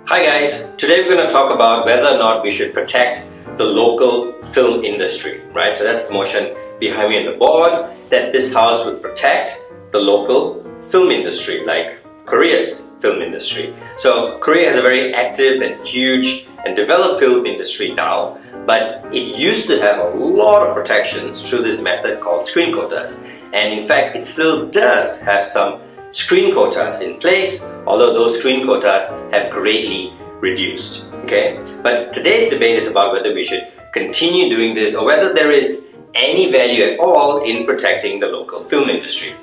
Hi guys, today we're going to talk about whether or not we should protect the local film industry, right? So that's the motion behind me on the board, that this house would protect the local film industry, like Korea's film industry. So Korea has a very active and huge and developed film industry now, but it used to have a lot of protections through this method called screen quotas. And in fact, it still does have some screen quotas in place, although those screen quotas have greatly reduced. Okay, but today's debate is about whether we should continue doing this or whether there is any value at all in protecting the local film industry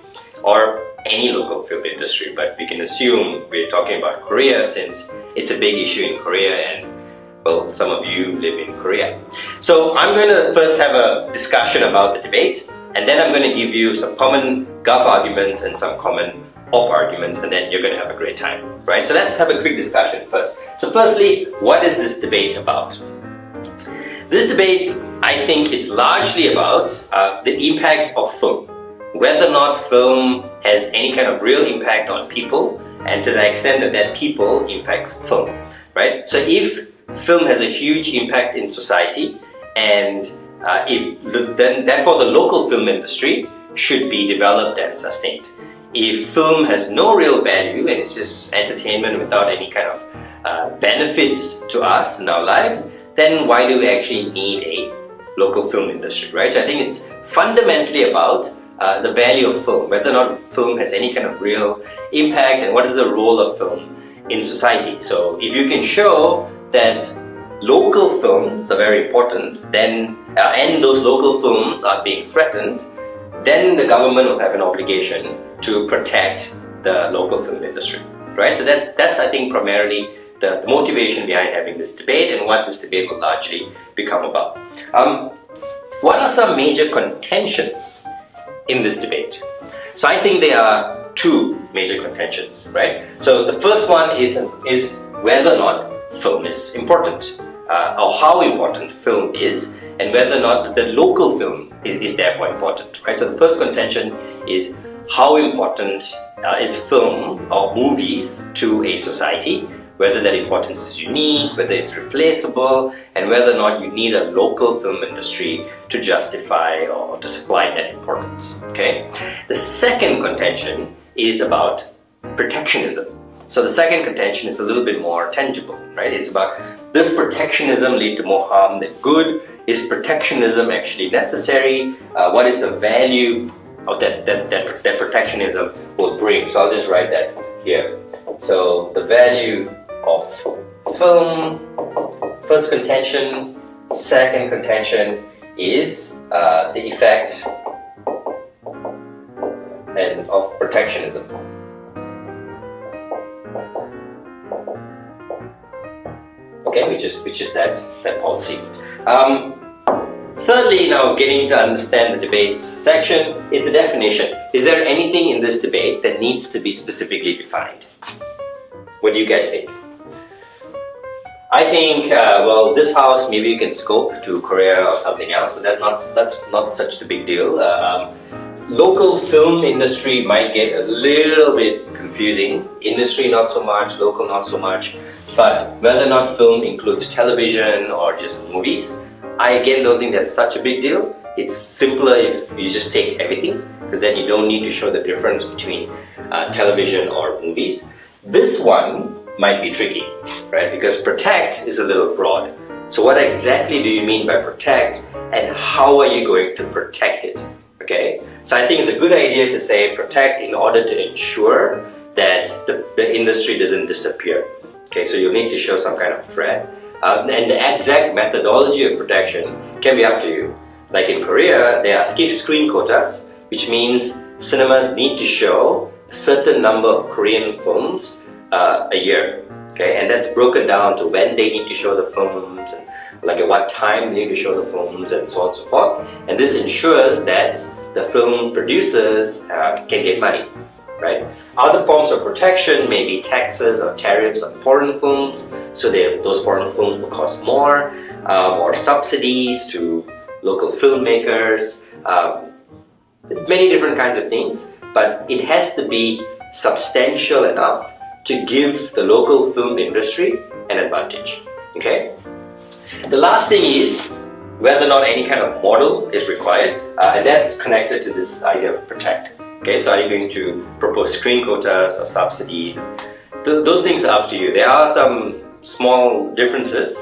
or any local film industry. But we can assume we're talking about Korea since it's a big issue in Korea and, well, some of you live in Korea. So I'm going to first have a discussion about the debate, and then I'm going to give you some common gov arguments and some common op arguments, and then you're going to have a great time, right? So let's have a quick discussion first. So firstly, what is this debate about? This debate, I think it's largely about the impact of film. Whether or not film has any kind of real impact on people, and to the extent that that people impacts film, right? So if film has a huge impact in society, and then therefore the local film industry should be developed and sustained. If film has no real value and it's just entertainment without any kind of benefits to us in our lives, then why do we actually need a local film industry, right? So I think it's fundamentally about the value of film, whether or not film has any kind of real impact and what is the role of film in society. So if you can show that local films are very important, then and those local films are being threatened, then the government will have an obligation to protect the local film industry, right? So that's I think primarily the motivation behind having this debate and what this debate will largely become about. What are some major contentions in this debate? So I think there are two major contentions, right? So the first one is whether or not film is important, or how important film is, and whether or not the local film is therefore important, right? So the first contention is how important is film or movies to a society, whether that importance is unique, whether it's replaceable, and whether or not you need a local film industry to justify or to supply that importance, okay? The second contention is about protectionism. So the second contention is a little bit more tangible, right? It's about, does protectionism lead to more harm than good? Is protectionism actually necessary? What is the value of that protectionism will bring? So I'll just write that here. So the value of film, first contention. Second contention is the effect and of protectionism. Okay, which is that policy. Thirdly, now getting to understand the debate section is the definition. Is there anything in this debate that needs to be specifically defined? What do you guys think? I think, well, this house maybe you can scope to Korea or something else, but that's not such a big deal. Local film industry might get a little bit confusing. Industry not so much, local not so much. But whether or not film includes television or just movies, I again don't think that's such a big deal. It's simpler if you just take everything, because then you don't need to show the difference between television or movies. This one might be tricky, right? Because protect is a little broad. So what exactly do you mean by protect, and how are you going to protect it? Okay, so I think it's a good idea to say protect in order to ensure that the industry doesn't disappear. Okay, so you'll need to show some kind of threat. And the exact methodology of protection can be up to you. Like in Korea, there are screen quotas, which means cinemas need to show a certain number of Korean films a year. Okay, and that's broken down to when they need to show the films, and like at what time they need to show the films, and so on and so forth. And this ensures that the film producers can get money. Right? Other forms of protection may be taxes or tariffs on foreign films, so those foreign films will cost more, or subsidies to local filmmakers, many different kinds of things, but it has to be substantial enough to give the local film industry an advantage. Okay. The last thing is whether or not any kind of model is required, and that's connected to this idea of protect. Okay, so are you going to propose screen quotas or subsidies? Those things are up to you. There are some small differences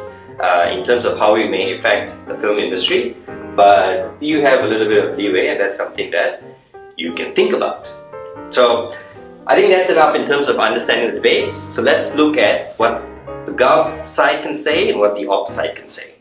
in terms of how it may affect the film industry, but you have a little bit of leeway, and that's something that you can think about. So I think that's enough in terms of understanding the debates. So let's look at what the Gov side can say and what the Op side can say.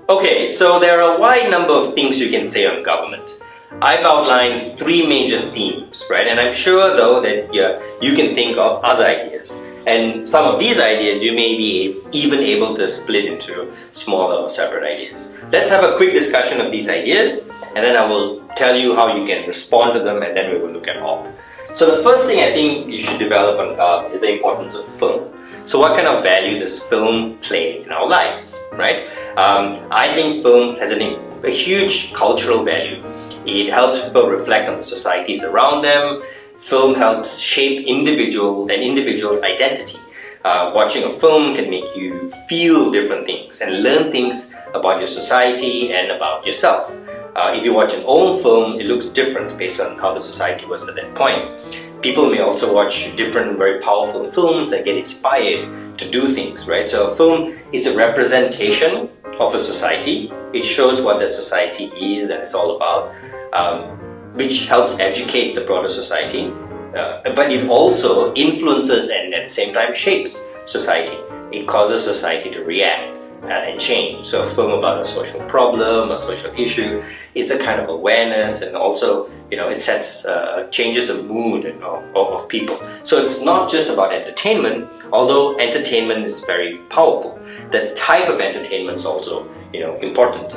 Okay, so there are a wide number of things you can say on government. I've outlined 3 major themes, right? And I'm sure though that you can think of other ideas. And some of these ideas you may be even able to split into smaller or separate ideas. Let's have a quick discussion of these ideas, and then I will tell you how you can respond to them, and then we will look at Op. So the first thing I think you should develop on Gov is the importance of film. So what kind of value does film play in our lives, right? I think film has a huge cultural value. It helps people reflect on the societies around them. Film helps shape individuals' identity. Watching a film can make you feel different things and learn things about your society and about yourself. If you watch an old film, it looks different based on how the society was at that point. People may also watch different very powerful films and get inspired to do things, right? So a film is a representation of a society. It shows what that society is and it's all about, which helps educate the broader society. But it also influences and at the same time shapes society. It causes society to react and change. So a film about a social problem, a social issue, is a kind of awareness, and also it sets changes the mood of people. So it's not just about entertainment, although entertainment is very powerful. The type of entertainment is also important.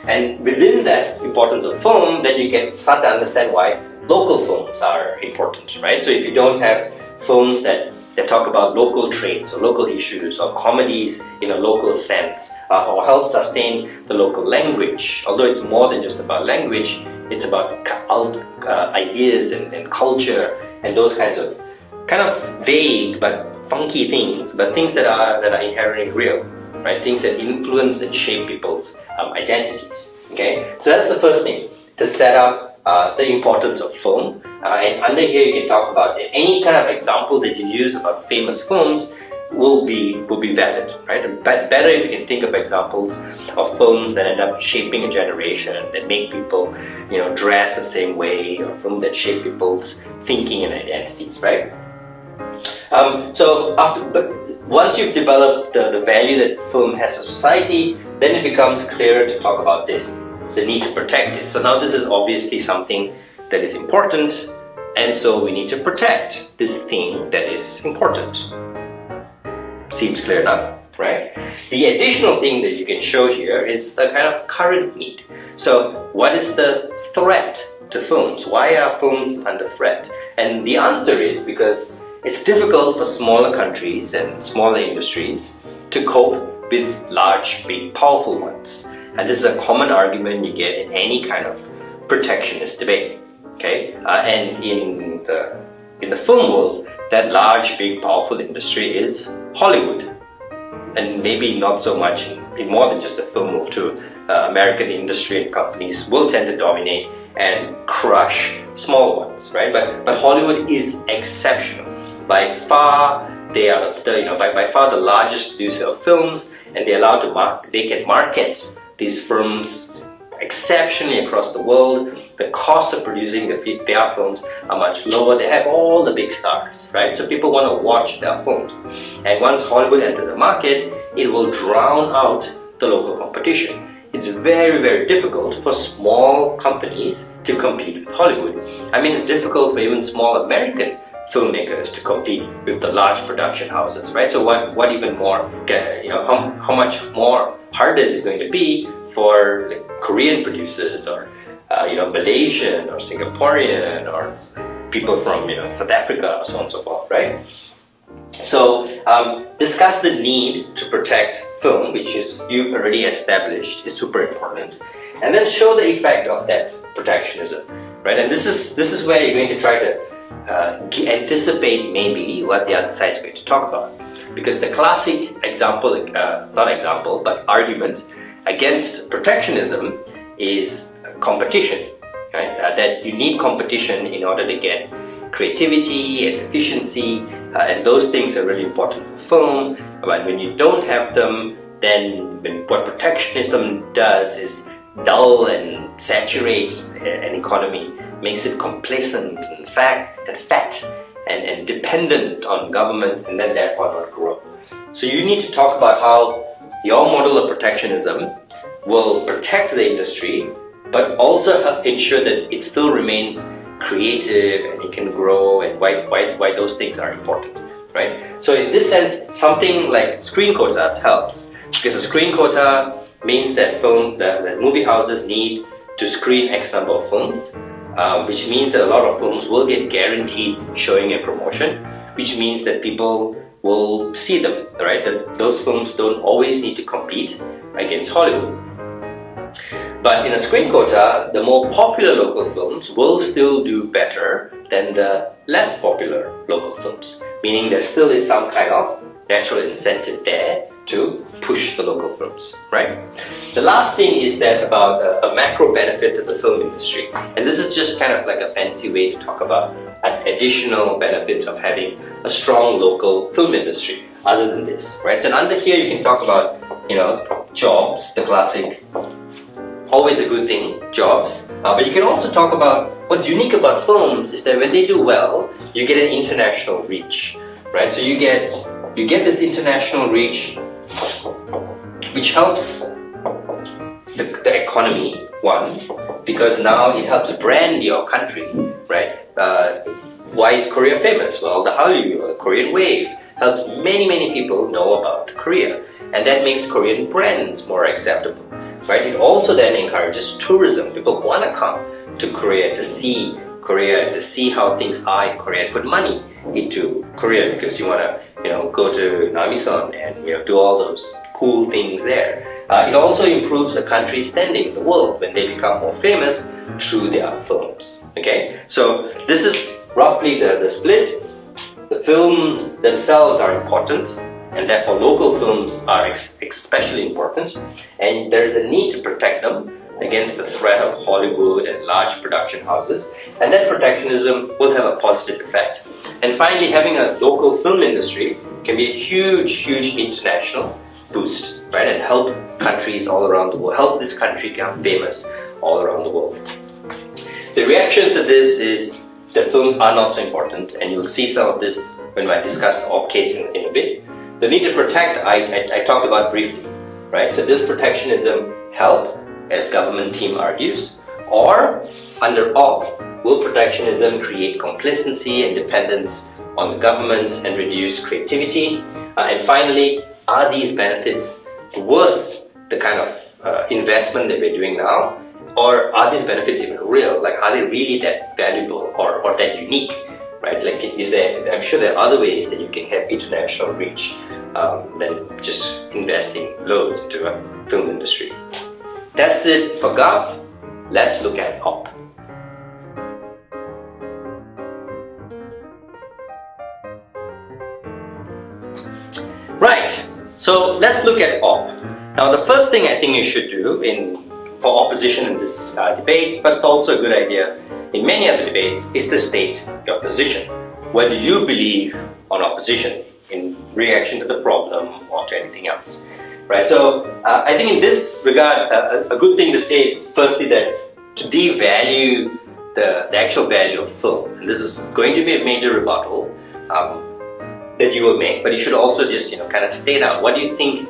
And within that importance of film, then you can start to understand why local films are important, right? So if you don't have films that talk about local traits or local issues or comedies in a local sense, or help sustain the local language, although it's more than just about language, it's about ideas and culture and those kinds of kind of vague but funky things, but things that are inherently real, right? Things that influence and shape people's identities. Okay, so that's the first thing, to set up the importance of film. And under here you can talk about any kind of example that you use about famous films will be valid, right? But better if you can think of examples of films that end up shaping a generation, that make people dress the same way, or films that shape people's thinking and identities, right? Once you've developed the value that film has to society, then it becomes clearer to talk about this, the need to protect it. So now this is obviously something that is important, and so we need to protect this thing that is important. Seems clear enough, right? The additional thing that you can show here is the kind of current need. So what is the threat to films? Why are films under threat? And the answer is because it's difficult for smaller countries and smaller industries to cope with large, big, powerful ones. And this is a common argument you get in any kind of protectionist debate. Okay, and in the film world, that large, big, powerful industry is Hollywood, and maybe not so much in more than just the film world too. American industry and companies will tend to dominate and crush small ones, right? But Hollywood is exceptional. By far, they are by far the largest producer of films, and they can market these films exceptionally across the world. The cost of producing their films are much lower. They have all the big stars, right? So people want to watch their films. And once Hollywood enters the market, it will drown out the local competition. It's very, very difficult for small companies to compete with Hollywood. I mean, it's difficult for even small American filmmakers to compete with the large production houses, right? So what even more, how much more harder is it going to be for Korean producers, or Malaysian or Singaporean, or people from South Africa, so on and so forth, right? So discuss the need to protect film, which is you've already established is super important, and then show the effect of that protectionism, right? And this is where you're going to try to anticipate maybe what the other side is going to talk about, because the classic example, not example, but argument against protectionism is competition, right? That you need competition in order to get creativity and efficiency, and those things are really important for film. But when you don't have them, then what protectionism does is dull and saturates an economy, makes it complacent and fat and dependent on government, and then therefore not grow. So you need to talk about how your model of protectionism will protect the industry, but also help ensure that it still remains creative and it can grow, and why those things are important, right? So in this sense, something like screen quotas helps, because a screen quota means that that movie houses need to screen X number of films, which means that a lot of films will get guaranteed showing and promotion, which means that people will see them, right? That those films don't always need to compete against Hollywood. But in a screen quota, the more popular local films will still do better than the less popular local films, meaning there still is some kind of natural incentive there to push the local films, right? The last thing is that about a macro benefit to the film industry, and this is just kind of like a fancy way to talk about additional benefits of having a strong local film industry other than this, right? So under here you can talk about, jobs, the classic, always a good thing, jobs. But you can also talk about what's unique about films is that when they do well, you get an international reach, right? So you get this international reach, which helps the economy, one, because now it helps brand your country, right? Why is Korea famous? Well, the Hallyu, or the Korean wave, helps many people know about Korea, and that makes Korean brands more acceptable, right? It also then encourages tourism. People want to come to Korea to see Korea, to see how things are in Korea, and put money into Korea because you want to, go to Namison and do all those cool things there. It also improves a country's standing in the world when they become more famous through their films. Okay, so this is roughly the split. The films themselves are important, and therefore local films are especially important, and there is a need to protect them against the threat of Hollywood and large production houses, and that protectionism will have a positive effect. And finally, having a local film industry can be a huge international boost, right, and help countries all around the world, help this country become famous all around the world. The reaction to this is that films are not so important, and you'll see some of this when I discuss the OP case in a bit. The need to protect, I talked about briefly, right? So does protectionism help, as government team argues, or under OP, will protectionism create complacency and dependence on the government and reduce creativity? And finally, are these benefits worth the kind of investment that we're doing now? Or are these benefits even real? Like, are they really that valuable or that unique? Right? Like, I'm sure there are other ways that you can have international reach than just investing loads into a film industry. That's it for Gov. Let's look at OP. Right, so let's look at OP. Now, the first thing I think you should do for opposition in this debate, but it's also a good idea in many other debates, is to state your position. What do you believe on opposition in reaction to the problem or to anything else? Right, so I think in this regard, a good thing to say is firstly that to devalue the actual value of film, and this is going to be a major rebuttal that you will make, but you should also just kind of state out what do you think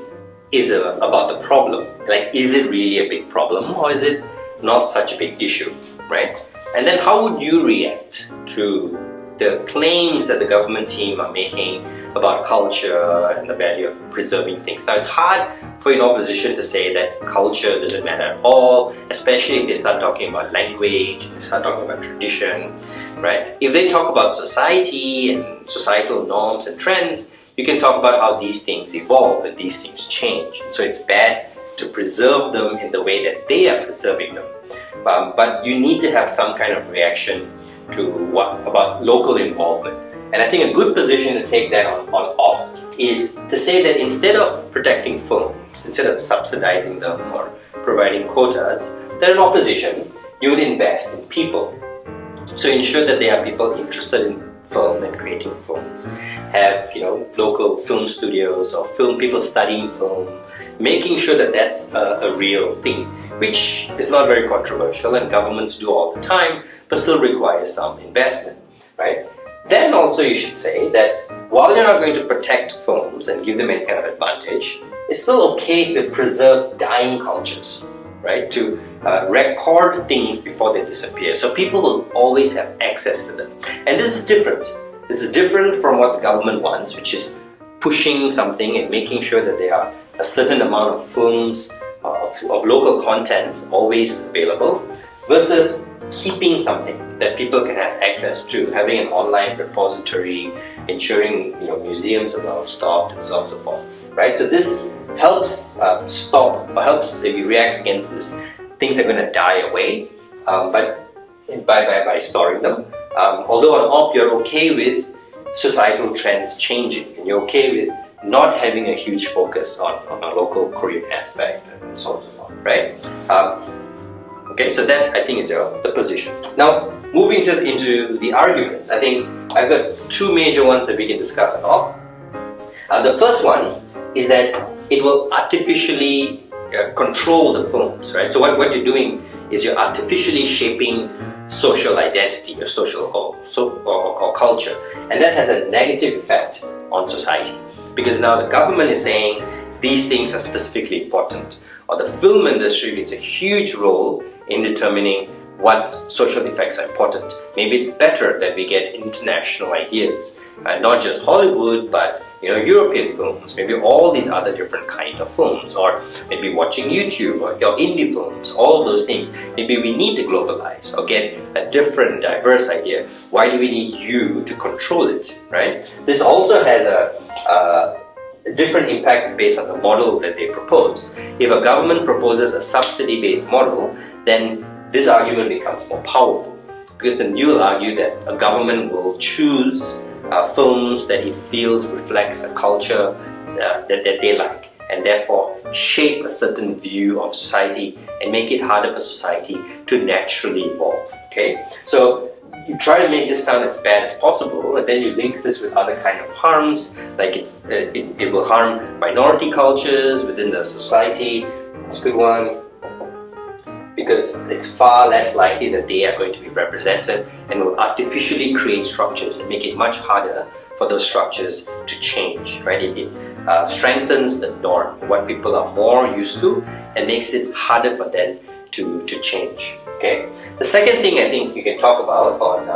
is about the problem. Like, is it really a big problem, or is it not such a big issue, right? And then how would you react to the claims that the government team are making about culture and the value of preserving things? Now, it's hard for an opposition to say that culture doesn't matter at all, especially if they start talking about language, they start talking about tradition, right? If they talk about society and societal norms and trends, you can talk about how these things evolve and these things change. So it's bad to preserve them in the way that they are preserving them, but you need to have some kind of reaction to what about local involvement. And I think a good position to take that on op is to say that instead of protecting films, instead of subsidizing them or providing quotas, that in opposition, you would invest in people. So ensure that there are people interested in film and creating films. Have local film studios or film people studying film, making sure that that's a real thing, which is not very controversial and governments do all the time, but still requires some investment, right? Then also you should say that while you're not going to protect films and give them any kind of advantage, it's still okay to preserve dying cultures, right? To record things before they disappear. So people will always have access to them. And this is different. This is different from what the government wants, which is pushing something and making sure that there are a certain amount of films, of local content always available, versus keeping something that people can have access to, having an online repository, ensuring museums are well stocked, and so on and so forth, right? So this helps helps if you react against this. Things are going to die away, but by storing them. Although on op you're okay with societal trends changing, and you're okay with not having a huge focus on a local Korean aspect, and so on and so forth, right? Okay, so that I think is the position. Now, moving into the arguments, I think I've got two major ones that we can discuss on op. The first one is that it will artificially control the films, right? So what you're doing is you're artificially shaping social identity or social or culture, and that has a negative effect on society, because now the government is saying these things are specifically important, or the film industry plays a huge role in determining what social effects are important. Maybe it's better that we get international ideas, not just Hollywood, but European films, maybe all these other different kinds of films, or maybe watching YouTube or indie films, all those things. Maybe we need to globalize or get a different, diverse idea. Why do we need you to control it, right? This also has a different impact based on the model that they propose. If a government proposes a subsidy-based model, then this argument becomes more powerful, because then you will argue that a government will choose films that it feels reflects a culture that they like, and therefore shape a certain view of society and make it harder for society to naturally evolve. Okay, so you try to make this sound as bad as possible, and then you link this with other kind of harms, like it will harm minority cultures within the society. That's a good one, because it's far less likely that they are going to be represented, and will artificially create structures and make it much harder for those structures to change, right? It strengthens the norm, what people are more used to, and makes it harder for them to change. Okay. The second thing I think you can talk about on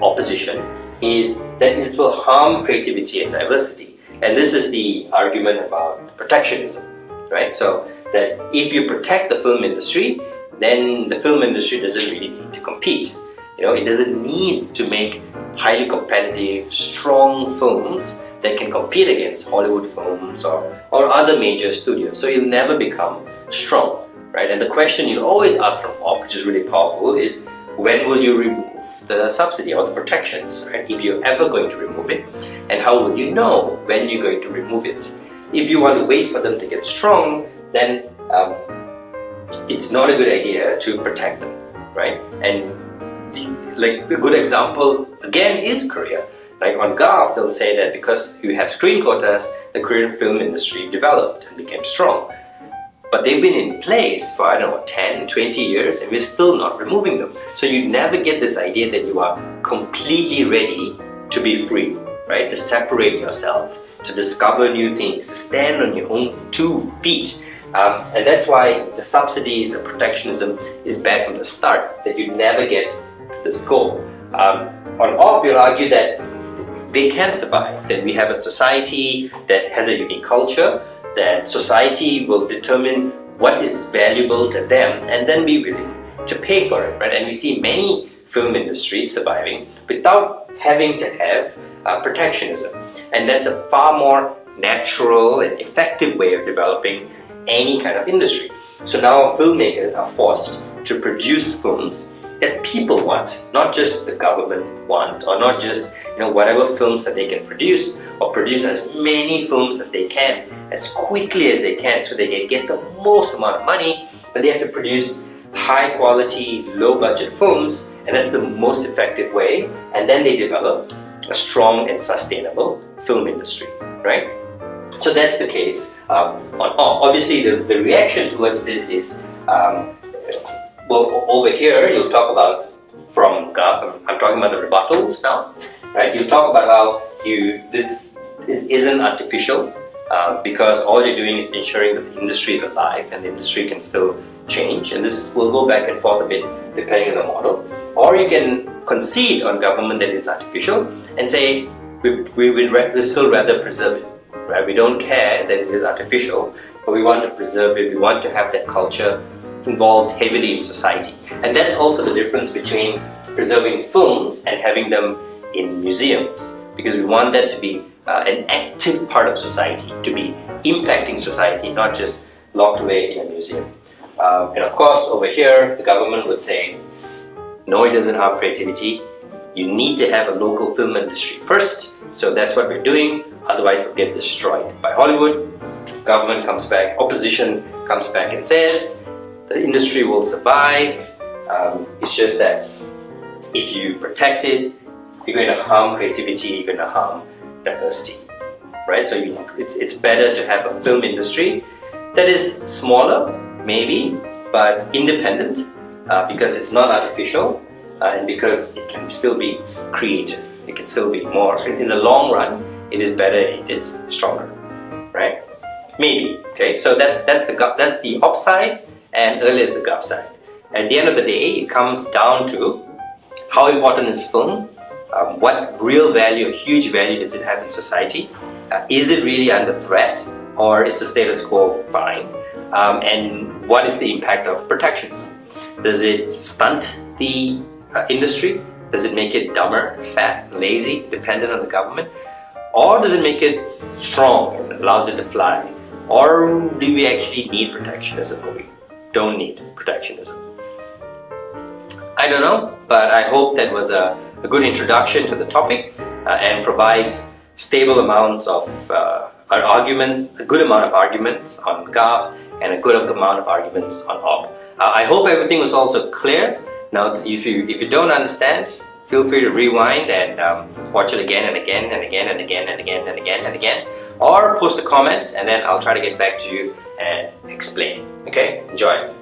opposition is that it will harm creativity and diversity, and this is the argument about protectionism, right? So that if you protect the film industry, then the film industry doesn't really need to compete. It doesn't need to make highly competitive, strong films that can compete against Hollywood films or other major studios. So you'll never become strong, right? And the question you always ask from op, which is really powerful, is when will you remove the subsidy or the protections, right? If you're ever going to remove it, and how will you know when you're going to remove it? If you want to wait for them to get strong, then it's not a good idea to protect them, right? And a good example again is Korea. Like on GAF, they'll say that because you have screen quotas, the Korean film industry developed and became strong. But they've been in place for, 10, 20 years, and we're still not removing them. So you never get this idea that you are completely ready to be free, right? To separate yourself, to discover new things, to stand on your own 2 feet. And that's why the subsidies and protectionism is bad from the start, that you never get to this goal. On op, you'll argue that they can survive, that we have a society that has a unique culture, that society will determine what is valuable to them and then be willing to pay for it, right? And we see many film industries surviving without having to have protectionism. And that's a far more natural and effective way of developing any kind of industry. So now filmmakers are forced to produce films that people want, not just the government want, or not just whatever films that they can produce, or produce as many films as they can, as quickly as they can, so they can get the most amount of money. But they have to produce high quality, low budget films, and that's the most effective way. And then they develop a strong and sustainable film industry, right? So that's the case. Obviously, the reaction towards this is, well, over here you'll talk about from Gov. I'm talking about the rebuttals now, right? You talk about how this isn't artificial because all you're doing is ensuring that the industry is alive and the industry can still change. And this will go back and forth a bit depending on the model. Or you can concede on government that it's artificial and say we still rather preserve it. Right? We don't care that it is artificial, but we want to preserve it. We want to have that culture involved heavily in society. And that's also the difference between preserving films and having them in museums, because we want that to be an active part of society, to be impacting society, not just locked away in a museum. And of course, over here, the government would say, no, it doesn't harm creativity. You need to have a local film industry first. So that's what we're doing. Otherwise, it'll get destroyed by Hollywood. Government comes back, opposition comes back and says the industry will survive. It's just that if you protect it, you're going to harm creativity, you're going to harm diversity, right? So it's better to have a film industry that is smaller, maybe, but independent, because it's not artificial, and because it can still be creative. It can still be more. In the long run, it is better, it is stronger, right? Maybe. Okay, so that's the op side, and earlier is the gov side. At the end of the day, it comes down to how important is film, what real value, huge value does it have in society? Is it really under threat, or is the status quo fine? And what is the impact of protectionism? Does it stunt the industry? Does it make it dumber, fat, lazy, dependent on the government? Or does it make it strong and allows it to fly? Or do we actually need protectionism, or we don't need protectionism? I don't know, but I hope that was a good introduction to the topic and provides stable amounts of arguments, a good amount of arguments on Gov and a good amount of arguments on Op. I hope everything was also clear. Now, if you don't understand, feel free to rewind and watch it again and again and again and again and again and again and again, or post a comment and then I'll try to get back to you and explain. Okay, enjoy.